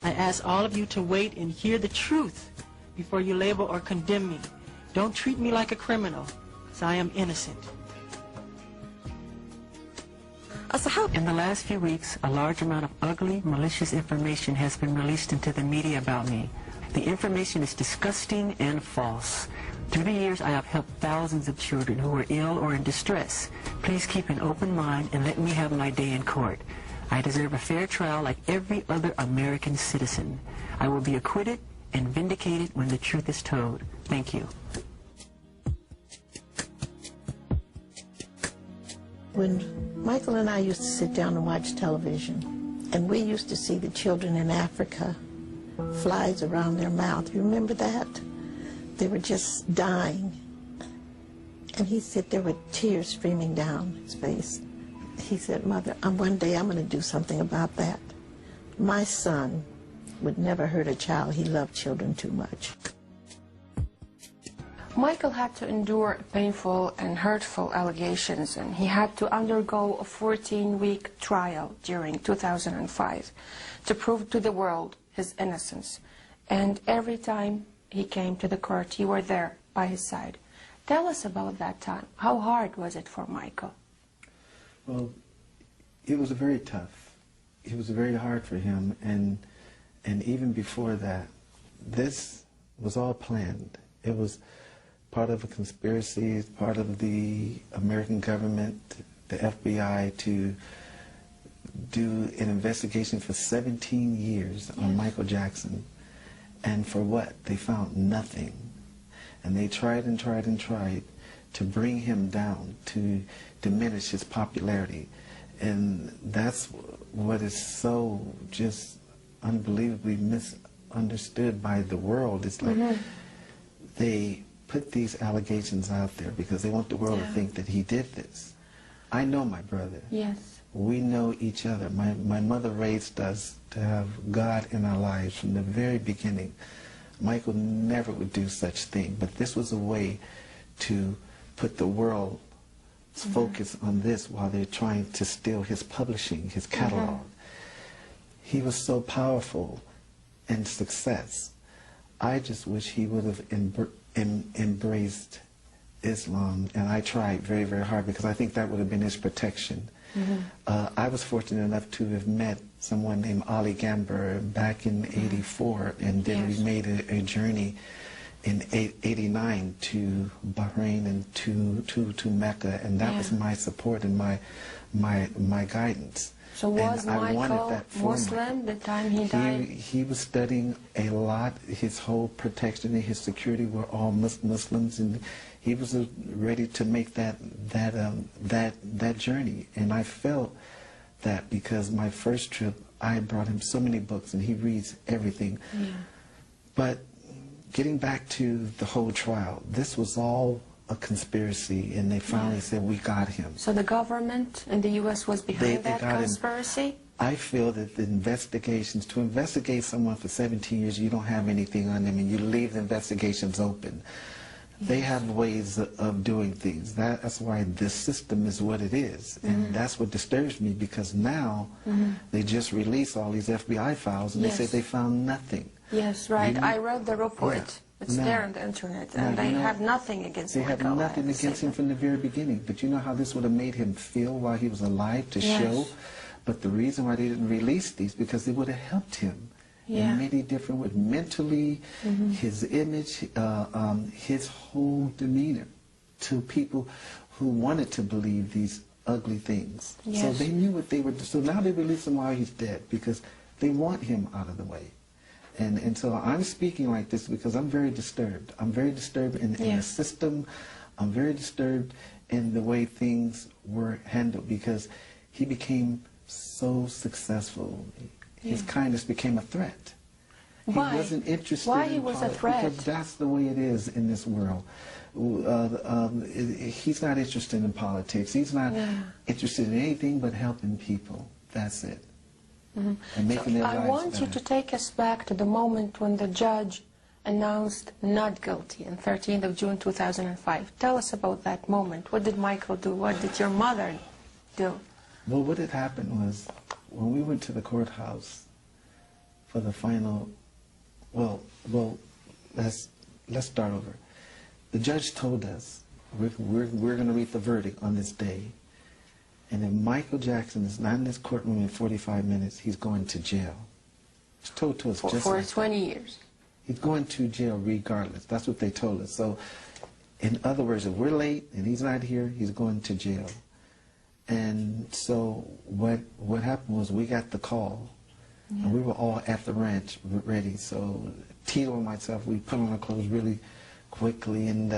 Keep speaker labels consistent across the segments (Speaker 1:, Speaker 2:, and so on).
Speaker 1: I ask all of you to wait and hear the truth before you label or condemn me. Don't treat me like a criminal, as I am innocent. In the last few weeks, a large amount of ugly, malicious information has been released into the media about me. The information is disgusting and false. Through the years, I have helped thousands of children who are ill or in distress. Please keep an open mind and let me have my day in court. I deserve a fair trial like every other American citizen. I will be acquitted and vindicated when the truth is told. Thank you.
Speaker 2: When Michael and I used to sit down and watch television, and we used to see the children in Africa, flies around their mouth. You remember that? They were just dying. And he sat there with tears streaming down his face. He said, "Mother, one day I'm going to do something about that." My son would never hurt a child. He loved children too much.
Speaker 3: Michael had to endure painful and hurtful allegations, and he had to undergo a 14-week trial during 2005 to prove to the world his innocence. And every time he came to the court, you were there by his side. Tell us about that time. How hard was it for Michael?
Speaker 4: Well, it was very tough. It was very hard for him, and even before that, this was all planned. It was part of a conspiracy, part of the American government, the FBI, to do an investigation for 17 years on Michael Jackson. And for what? They found nothing. And they tried and tried and tried to bring him down, to diminish his popularity. And that's what is so just unbelievably misunderstood by the world. It's like they put these allegations out there because they want the world to think that he did this. I know my brother.
Speaker 3: Yes.
Speaker 4: We know each other. My mother raised us to have God in our lives from the very beginning. Michael never would do such thing, but this was a way to put the world's focus on this while they're trying to steal his publishing, his catalog. He was so powerful in success. I just wish he would have embraced Islam, and I tried very, very hard because I think that would have been his protection. I was fortunate enough to have met someone named Ali Gamber back in '84, and then we made a journey in '89 to Bahrain and to Mecca, and that was my support and my guidance.
Speaker 3: So was Michael Muslim the time he died?
Speaker 4: He was studying a lot. His whole protection and his security were all Muslims, and he was ready to make that journey. And I felt that because my first trip, I brought him so many books, and he reads everything. But getting back to the whole trial, this was all a conspiracy, and they finally said, "We got him."
Speaker 3: So the government in the U.S. was behind that conspiracy?
Speaker 4: I feel that the investigations, to investigate someone for 17 years, you don't have anything on them, and you leave the investigations open. They have ways of doing things. That's why this system is what it is. And that's what disturbs me, because now they just release all these FBI files, and they say they found nothing.
Speaker 3: Yes, right. I read the report. It's there on the internet, and they have nothing against Michael.
Speaker 4: They have nothing against him from the very beginning. But you know how this would have made him feel while he was alive, to show? But the reason why they didn't release these, because it would have helped him in many different ways. Mentally, his image, his whole demeanor to people who wanted to believe these ugly things. So they knew what they were doing. So now they release him while he's dead, because they want him out of the way. And so I'm speaking like this because I'm very disturbed. I'm very disturbed in the system. I'm very disturbed in the way things were handled, because he became so successful. His kindness became a threat.
Speaker 3: Why?
Speaker 4: He wasn't interested
Speaker 3: Why
Speaker 4: in
Speaker 3: he was a threat?
Speaker 4: Because that's the way it is in this world. He's not interested in politics. He's not interested in anything but helping people. That's it. And making their lives
Speaker 3: I want
Speaker 4: better.
Speaker 3: you to take us back to the moment when the judge announced not guilty on 13th of June 2005. Tell us about that moment. What did Michael do? What did your mother do?
Speaker 4: Well, what had happened was, when we went to the courthouse, for the final, well, let's start over. The judge told us we're going to read the verdict on this day, and if Michael Jackson is not in this courtroom in 45 minutes, he's going to jail. It's told to us just
Speaker 3: for
Speaker 4: like
Speaker 3: 20 years.
Speaker 4: He's going to jail regardless. That's what they told us. So, in other words, if we're late and he's not here, he's going to jail. And so what happened was we got the call, and we were all at the ranch ready. So Tito and myself, we put on our clothes really quickly, and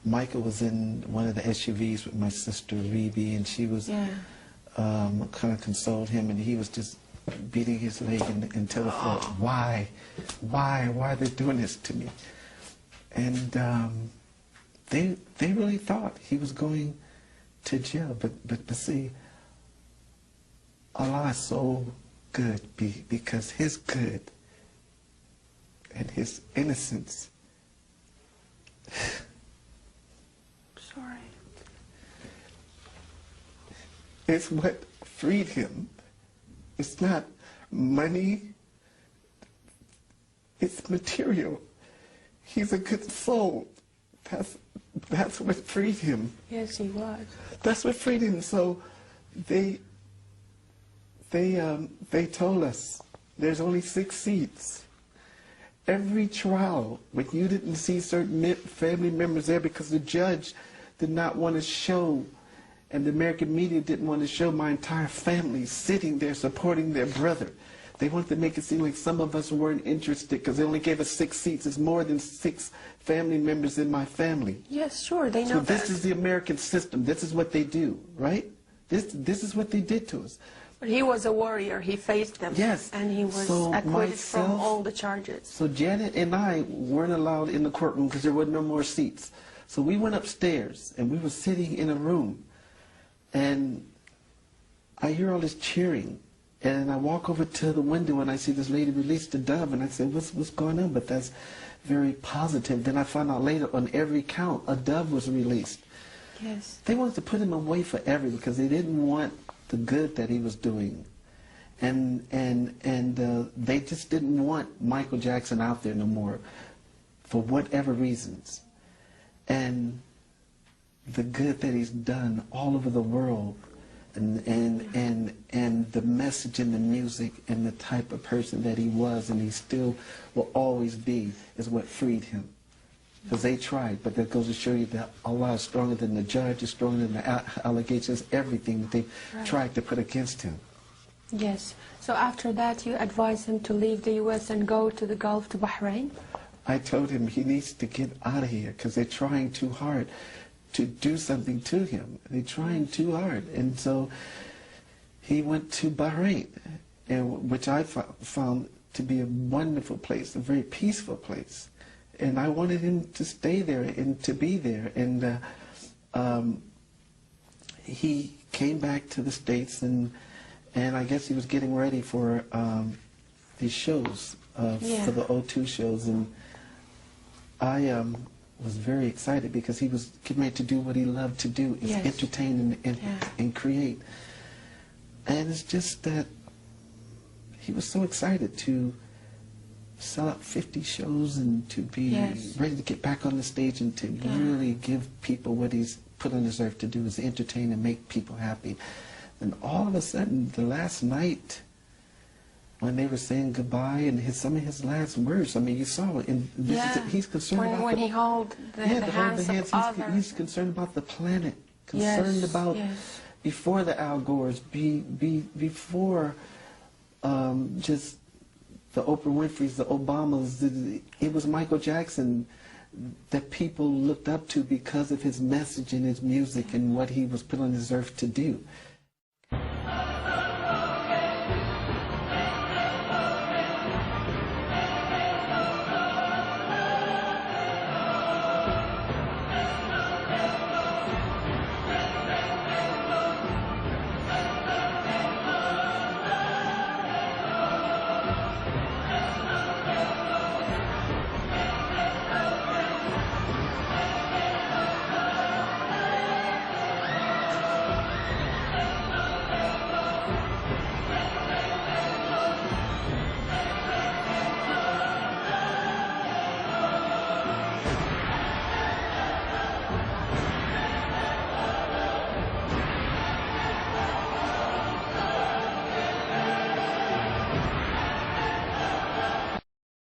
Speaker 4: Michael was in one of the SUVs with my sister Rebe, and she was kind of consoled him, and he was just beating his leg until the floor. Why are they doing this to me? And they really thought he was going to jail, but see, Allah is so good because His good and His innocence.
Speaker 3: Sorry.
Speaker 4: It's what freed him. It's not money. It's material. He's a good soul. That's what freed him.
Speaker 3: Yes, he was.
Speaker 4: That's what freed him. So they told us there's only 6 seats. Every trial, when you didn't see certain family members there because the judge did not want to show, and the American media didn't want to show my entire family sitting there supporting their brother. They wanted to make it seem like some of us weren't interested because they only gave us 6 seats. It's more than 6 family members in my family.
Speaker 3: Yes, sure, they know
Speaker 4: So
Speaker 3: that.
Speaker 4: this is the American system. This is what they do, right? This is what they did to us.
Speaker 3: But he was a warrior. He faced them.
Speaker 4: Yes.
Speaker 3: And he was
Speaker 4: So
Speaker 3: acquitted
Speaker 4: myself-
Speaker 3: from all the charges.
Speaker 4: So Janet and I weren't allowed in the courtroom because there were no more seats. So we went upstairs, and we were sitting in a room, and I hear all this cheering. And I walk over to the window, and I see this lady release the dove, and I say, what's going on? But that's very positive. Then I found out later, on every count, a dove was released.
Speaker 3: Yes.
Speaker 4: They wanted to put him away forever because they didn't want the good that he was doing. And they just didn't want Michael Jackson out there no more for whatever reasons. And the good that he's done all over the world, and the message in the music and the type of person that he was and he still will always be is what freed him. Because they tried, but that goes to show you that Allah is stronger than the judge, is stronger than the allegations, everything that they tried to put against him.
Speaker 3: Yes. So after that, you advised him to leave the U.S. and go to the Gulf, to Bahrain?
Speaker 4: I told him he needs to get out of here because they're trying too hard to do something to him. They're trying too hard. And so he went to Bahrain, which I found to be a wonderful place, a very peaceful place. And I wanted him to stay there and to be there. And he came back to the States, and I guess he was getting ready for these shows, for the O2 shows. And I was very excited because he was getting ready to do what he loved to do, is entertain and create. And it's just that he was so excited to sell out 50 shows and to be ready to get back on the stage and to really give people what he's put on this earth to do, is entertain and make people happy. And all of a sudden, the last night, when they were saying goodbye and some of his last words, I mean, you saw it. And he's concerned about
Speaker 3: when he held the hands of others.
Speaker 4: He's concerned about the planet, concerned about before the Al Gores, before just the Oprah Winfreys, the Obamas. It was Michael Jackson that people looked up to because of his message and his music and what he was put on this earth to do.